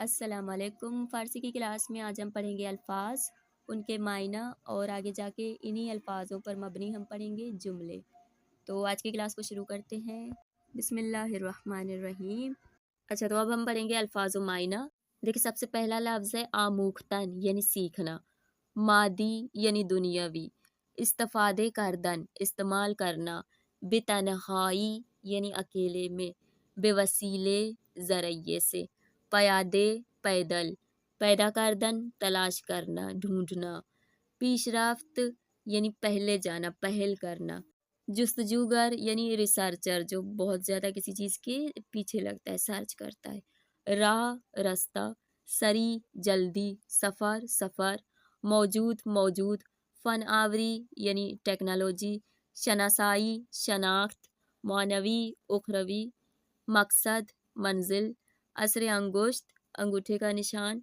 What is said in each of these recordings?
السلام علیکم۔ فارسی کی کلاس میں آج ہم پڑھیں گے الفاظ، ان کے معنی اور آگے جا کے انہی الفاظوں پر مبنی ہم پڑھیں گے جملے۔ تو آج کی کلاس کو شروع کرتے ہیں۔ بسم اللہ الرحمن الرحیم۔ اچھا، تو اب ہم پڑھیں گے الفاظ و معنی۔ دیکھیں، سب سے پہلا لفظ ہے آموختن یعنی سیکھنا، مادی یعنی دنیاوی، استفادے کردن استعمال کرنا، بتنہائی یعنی اکیلے میں، بے وسیلے ذریعے سے، پیادے پیدل، پیدا کردن تلاش کرنا ڈھونڈنا، پیش رفت یعنی پہلے جانا پہل کرنا، جستجوگر یعنی ریسرچر جو بہت زیادہ کسی چیز کے پیچھے لگتا ہے سرچ کرتا ہے، راہ رستہ، سری جلدی، سفر، موجود، فن آوری یعنی ٹیکنالوجی، شناسائی شناخت، معنوی اخروی، مقصد منزل، اثر انگشت انگوٹھے کا نشان،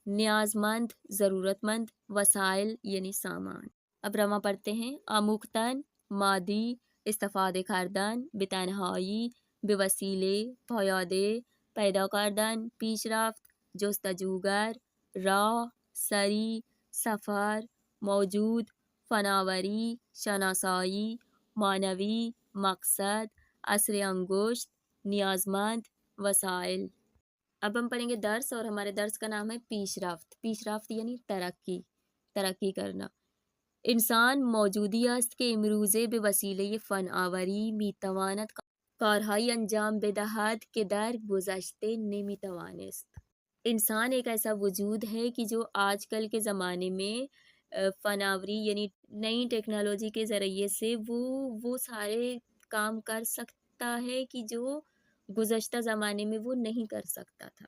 نیاز مند ضرورت مند، وسائل یعنی سامان۔ اب رواں پڑھتے ہیں۔ آموختن مادی، استفادے کردن بتنہائی، بے وسیلے پیادے، پیدا کردن پیش رفت، جستجوگر، راہ، سری، سفر، موجود، فناوری، شناسائی، معنوی، مقصد، اثر انگشت، نیازمند، وسائل۔ اب ہم پڑھیں گے درس، اور ہمارے درس کا نام ہے پیش رفت یعنی ترقی کرنا۔ انسان موجودی است که امروزه به وسیله فن آوری میتواند کارهایی انجام بدهد که در گذشته نمیتوانست۔ انسان ایک ایسا وجود ہے کہ جو آج کل کے زمانے میں فن آوری یعنی نئی ٹیکنالوجی کے ذریعے سے وہ سارے کام کر سکتا ہے کہ جو گزشتہ زمانے میں وہ نہیں کر سکتا تھا۔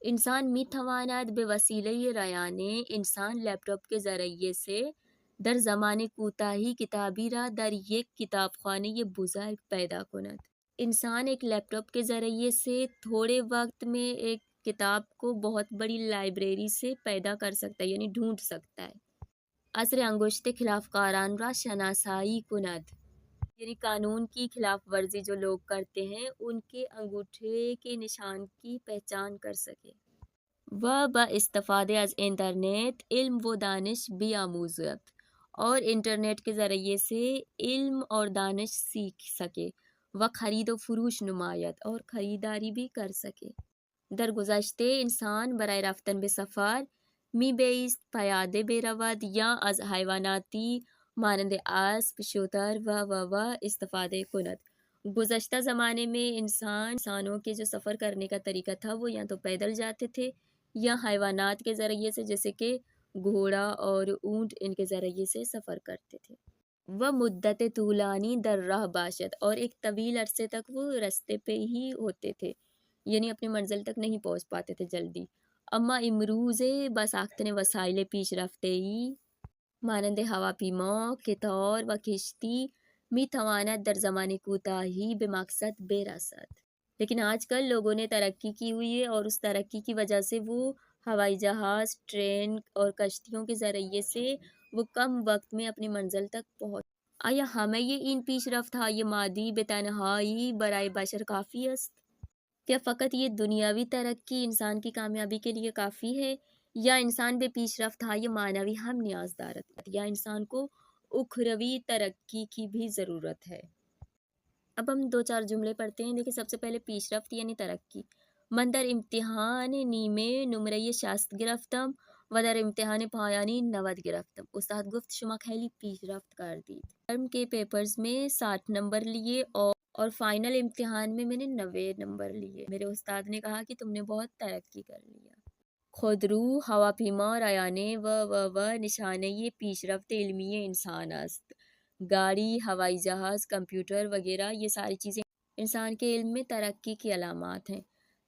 انسان میتواند به وسیله رایانه، انسان لیپ ٹاپ کے ذریعے سے در زمان کوتاهی کتابی را در یک کتابخانه بزرگ پیدا کند۔ انسان ایک لیپ ٹاپ کے ذریعے سے تھوڑے وقت میں ایک کتاب کو بہت بڑی لائبریری سے پیدا کر سکتا ہے یعنی ڈھونڈ سکتا ہے۔ اثر انگشت خلاف کاران را شناسائی کند، یعنی قانون کی خلاف ورزی جو لوگ کرتے ہیں ان کے انگوٹھے کے نشان کی پہچان کر سکے۔ وہ با استفادے از انٹرنیٹ علم و دانش بیاموزد، اور انٹرنیٹ کے ذریعے سے علم اور دانش سیکھ سکے، وہ خرید و فروش نمایت، اور خریداری بھی کر سکے۔ در گذشتے انسان برائے رفتن به سفر می بیست پیاده برود یا از حیواناتی مانند اسب شتر و استفاده کند۔ گزشتہ زمانے میں انسانوں کے جو سفر کرنے کا طریقہ تھا وہ یا تو پیدل جاتے تھے یا حیوانات کے ذریعے سے جیسے کہ گھوڑا اور اونٹ، ان کے ذریعے سے سفر کرتے تھے۔ وہ مدت طولانی در راہ باشد، اور ایک طویل عرصے تک وہ رستے پہ ہی ہوتے تھے یعنی اپنی منزل تک نہیں پہنچ پاتے تھے جلدی۔ اما امروز بساختن وسائل پیش رفته‌ای مانند ہواپیما، قطار و کشتی می تواند در زمان کوتاهی به مقصد برسد۔ لیکن آج کل لوگوں نے ترقی کی ہوئی ہے، اور اس ترقی کی وجہ سے وہ ہوائی جہاز، ٹرین اور کشتیوں کے ذریعے سے وہ کم وقت میں اپنی منزل تک پہنچ۔ آیا ہمیں یہ ان پیش رفت های مادی به تنهایی برای بشر کافی است؟ کیا فقط یہ دنیاوی ترقی انسان کی کامیابی کے لیے کافی ہے، یا انسان به پیش رفت های معنوی ہم نیاز دارد، یا انسان کو اخروی ترقی کی بھی ضرورت ہے؟ اب ہم 2-4 جملے پڑھتے ہیں۔ دیکھیں، سب سے پہلے پیش رفت یعنی ترقی۔ من در امتحان نیمه نمره 60 گرفتم و در امتحان پایانی 90 گرفتم۔ استاد گفت شما خیلی پیش رفت کردید۔ ٹرم کے پیپرز میں 60 نمبر لیے اور فائنل امتحان میں نے 90 نمبر لیے۔ میرے استاد نے کہا کہ تم نے بہت ترقی کر لیا۔ خودرو، ہواپیما، رایانه و نشانه پیش رفت علمی انسان است۔ گاڑی، ہوائی جہاز، کمپیوٹر وغیرہ یہ ساری چیزیں انسان کے علم میں ترقی کی علامات ہیں۔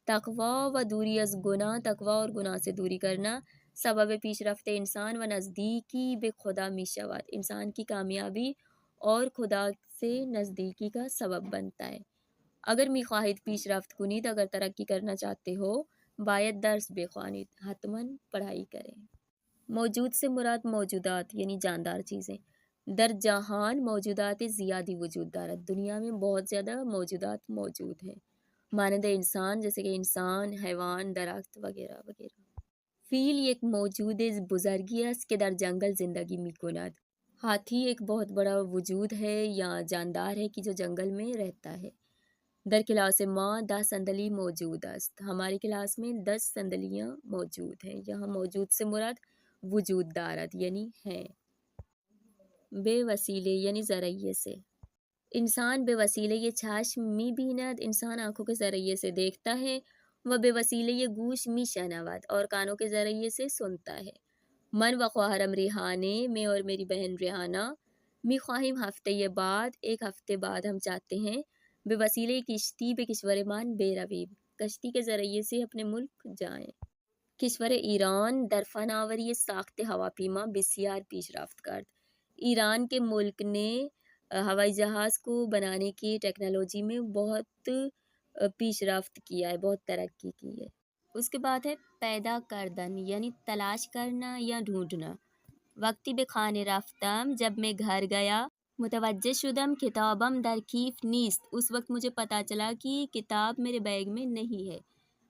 تقوی و دوری از گناہ، تقوی اور گناہ سے دوری کرنا سبب پیش رفت انسان و نزدیکی به خدا می شود، انسان کی کامیابی اور خدا سے نزدیکی کا سبب بنتا ہے۔ اگر می خواهید پیش رفت کنید، اگر ترقی کرنا چاہتے ہو باید درس بخوانید، حتماً پڑھائی کریں۔ موجود سے مراد موجودات یعنی جاندار چیزیں۔ در جہان موجودات زیادی وجود دارد، دنیا میں بہت زیادہ موجودات موجود ہیں۔ مانند انسان، جیسے کہ انسان، حیوان، درخت وغیرہ وغیرہ. فیل یک موجود بزرگی است که در جنگل زندگی می کند. ہاتھی ایک بہت بڑا وجود ہے یا جاندار ہے کہ جو جنگل میں رہتا ہے. در کلاس ما 10 صندلی موجود است. ہماری کلاس میں 10 صندلیاں موجود ہیں. یہاں موجود سے مراد وجود دارد یعنی ہیں. بے وسیلے یعنی ذرائع سے. انسان بے وسیلے یہ چشم می بیند، انسان آنکھوں کے ذریعے سے دیکھتا ہے. وہ بے وسیلے یہ گوش می شنود اور کانوں کے ذریعے سے سنتا ہے. من و خواہرم ریحانے، میں اور میری بہن ریحانہ، می خواہیم ہفتے بعد، ایک ہفتے بعد ہم چاہتے ہیں، بے وسیلے کشتی به کشور من برویم، کشتی کے ذریعے سے اپنے ملک جائیں. کشور ایران در فناوری ساخت ہواپیما بسیار پیش رفت کرد. ایران کے ملک نے ہوائی جہاز کو بنانے کی ٹیکنالوجی میں بہت پیش رفت کیا ہے، بہت ترقی کی ہے. اس کے بعد ہے پیدا کردن یعنی تلاش کرنا یا ڈھونڈنا. وقتی به خانه رفتم، جب میں گھر گیا، متوجہ شدم کتابم در کیف نیست، اس وقت مجھے پتا چلا کہ کتاب میرے بیگ میں نہیں ہے.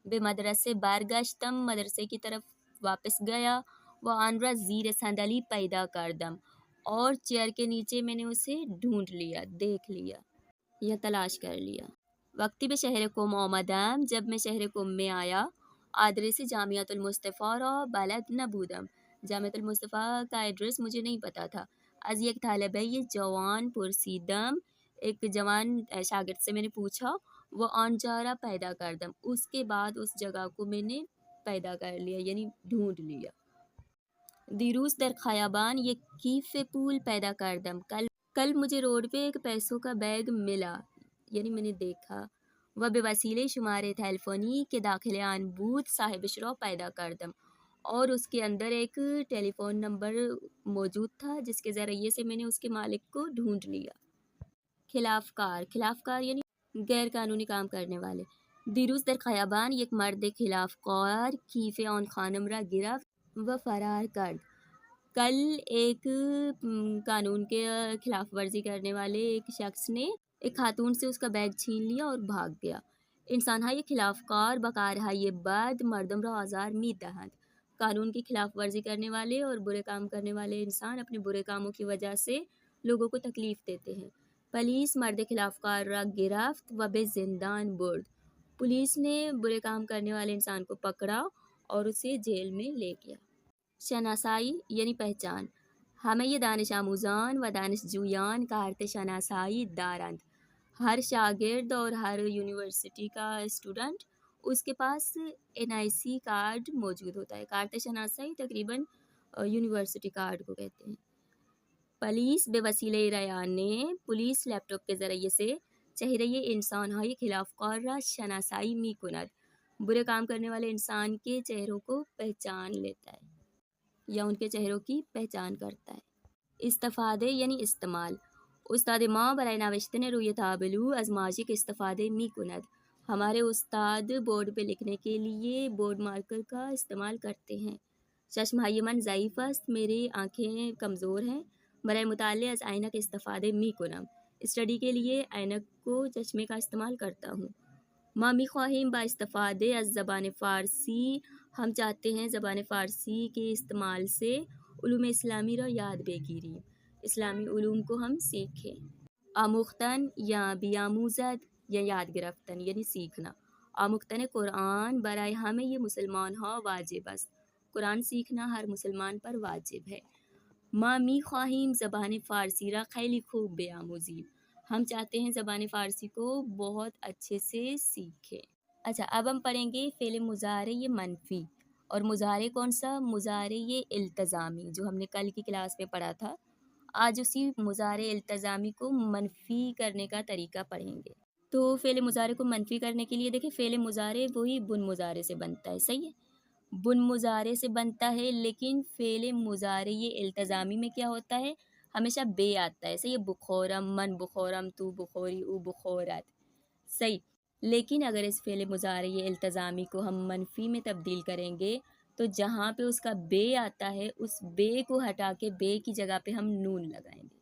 به مدرسه برگشتم، مدرسے کی طرف واپس گیا. و آن را زیر صندلی پیدا کردم، اور چیئر کے نیچے میں نے اسے ڈھونڈ لیا، دیکھ لیا یا تلاش کر لیا. وقتی به شہر قم آمدم، جب میں شہر قم میں آیا، آدرس جامعۃ المصطفیٰ را بلد نبودم، جامعۃ المصطفیٰ کا ایڈریس مجھے نہیں پتا تھا. از یک طالبه جوان پرسیدم، ایک جوان شاگرد سے میں نے پوچھا. وہ آن جا را پیدا کردم، اس کے بعد اس جگہ کو میں نے پیدا کر لیا یعنی ڈھونڈ لیا. دیروز در خیابان یک کیف پول پیدا کردم، کل مجھے روڈ پہ ایک پیسوں کا بیگ ملا یعنی میں نے دیکھا. و به وسیله شماره تلفنی که داخل آن بود صاحبش را پیدا کردم، اور اس کے اندر ایک ٹیلی فون نمبر موجود تھا جس کے ذریعے سے میں نے اس کے مالک کو ڈھونڈ لیا. خلاف کار، خلاف کار یعنی غیر قانونی کام کرنے والے. دیروز در خیابان یک مرد خلاف کار کیف آن خانم را گرفت و فرار کرد. کل ایک قانون کے خلاف ورزی کرنے والے ایک شخص نے ایک خاتون سے اس کا بیگ چھین لیا اور بھاگ گیا. انسان های خلاف کار با کارهای بد مردم را آزار می دهند. قانون کی خلاف ورزی کرنے والے اور برے کام کرنے والے انسان اپنے برے کاموں کی وجہ سے لوگوں کو تکلیف دیتے ہیں. پولیس مرد خلاف کار را گرفت و به زندان برد. پولیس نے برے کام کرنے والے انسان کو پکڑا اور اسے جیل میں لے گیا. شناسائی یعنی پہچان. ہمیں یہ دانش آموزان و دانش جویان کارت شناسائی دارند. ہر شاگرد اور ہر یونیورسٹی کا اسٹوڈنٹ اس کے پاس NIC کارڈ موجود ہوتا ہے. کارت شناسائی تقریباً یونیورسٹی کارڈ کو کہتے ہیں. پولیس به وسیله ریانه، پولیس لیپ ٹاپ کے ذریعے سے چہره انسانهای خلاف کار را شناسائی می کند. برے کام کرنے والے انسان کے چہروں کو پہچان لیتا ہے یا ان کے چہروں کی پہچان کرتا ہے. استفاده یعنی استعمال. استاد ما برای نوشتن روی تابلو از ماژیک استفاده می کند. ہمارے استاد بورڈ پہ لکھنے کے لیے بورڈ مارکر کا استعمال کرتے ہیں. چشمهای من ضعیف است، میری آنکھیں کمزور ہیں. برای مطالعه از عینک استفاده می کنم. اسٹڈی کے لیے عینک کو چشمے کا استعمال کرتا ہوں. ما می خواهیم با استفاده از زبان فارسی، ہم چاہتے ہیں زبان فارسی کے استعمال سے علوم اسلامی را یاد بگیریم، اسلامی علوم کو ہم سیکھیں. آموختن یا بیاموزد یا یاد گرفتن یعنی سیکھنا. آموختن قرآن برای ہمیں یہ مسلمان ها واجب است. قرآن سیکھنا ہر مسلمان پر واجب ہے. ما می خواهیم زبان فارسی را خیلی خوب بیاموزیم، ہم چاہتے ہیں زبان فارسی کو بہت اچھے سے سیکھیں. اچھا، اب ہم پڑھیں گے فعل مضارع منفی. اور مضارع کون سا؟ مضارع التزامی، جو ہم نے کل کی کلاس میں پڑھا تھا. آج اسی مضارع التزامی کو منفی کرنے کا طریقہ پڑھیں گے. تو فعل مضارع کو منفی کرنے کے لیے دیکھیں، فعل مضارع وہی بن مضارع سے بنتا ہے، صحیح ہے، بن مضارع سے بنتا ہے. لیکن فعل مضارع التزامی میں کیا ہوتا ہے؟ ہمیشہ بے آتا ہے، صحیح ہے. بخورم، من بخورم، تو بخوری، او بخورت، صحیح. لیکن اگر اس فعل مضارع التزامی کو ہم منفی میں تبدیل کریں گے تو جہاں پہ اس کا بے آتا ہے اس بے کو ہٹا کے بے کی جگہ پہ ہم نون لگائیں گے.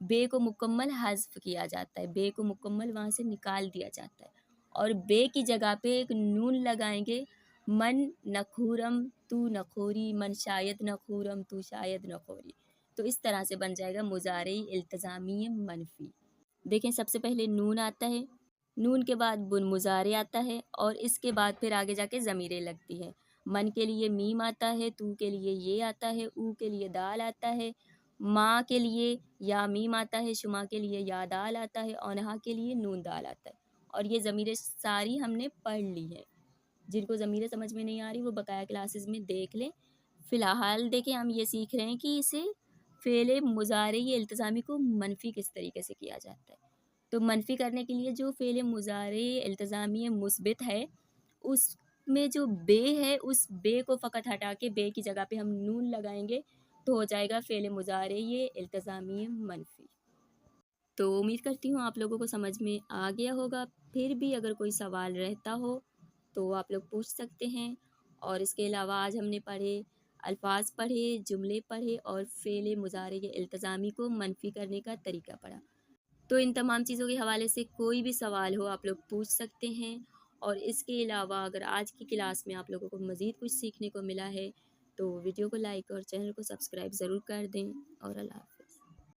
بے کو مکمل حذف کیا جاتا ہے، بے کو مکمل وہاں سے نکال دیا جاتا ہے اور بے کی جگہ پہ ایک نون لگائیں گے، من نخورم تو نخوری، من شاید نخورم تو شاید نخوری. تو اس طرح سے بن جائے گا مضارع التزامی منفی. دیکھیں سب سے پہلے نون آتا ہے، نون کے بعد بن مضارع آتا ہے اور اس کے بعد پھر آگے جا کے ضمیریں لگتی ہے. من کے لیے میم آتا ہے، تو کے لیے یہ آتا ہے، او کے لیے دال آتا ہے، ماں کے لیے یا میم آتا ہے، شما کے لیے یا دال آتا ہے، اونہا کے لیے نون دال آتا ہے. اور یہ ضمیریں ساری ہم نے پڑھ لی ہیں. جن کو ضمیریں سمجھ میں نہیں آ رہی وہ بقایا کلاسز میں دیکھ لیں. فی الحال دیکھیں ہم یہ سیکھ رہے ہیں کہ اسے فعل مضارع التزامی کو منفی کس طریقے سے کیا جاتا ہے. تو منفی کرنے کے لیے جو فعل مضارع التزامی مثبت ہے اس میں جو بے ہے اس بے کو فقط ہٹا کے بے کی جگہ پہ ہم نون لگائیں گے تو ہو جائے گا فعل مضارع التزامی منفی. تو امید کرتی ہوں آپ لوگوں کو سمجھ میں آ گیا ہوگا. پھر بھی اگر کوئی سوال رہتا ہو تو آپ لوگ پوچھ سکتے ہیں. اور اس کے علاوہ آج ہم نے پڑھے الفاظ پڑھے، جملے پڑھے اور فعل مضارع التزامی کو منفی کرنے کا طریقہ پڑھا. تو ان تمام چیزوں کے حوالے سے کوئی بھی سوال ہو آپ لوگ پوچھ سکتے ہیں. اور اس کے علاوہ اگر آج کی کلاس میں آپ لوگوں کو مزید کچھ سیکھنے کو ملا ہے تو ویڈیو کو لائک اور چینل کو سبسکرائب ضرور کر دیں. اور اللہ حافظ.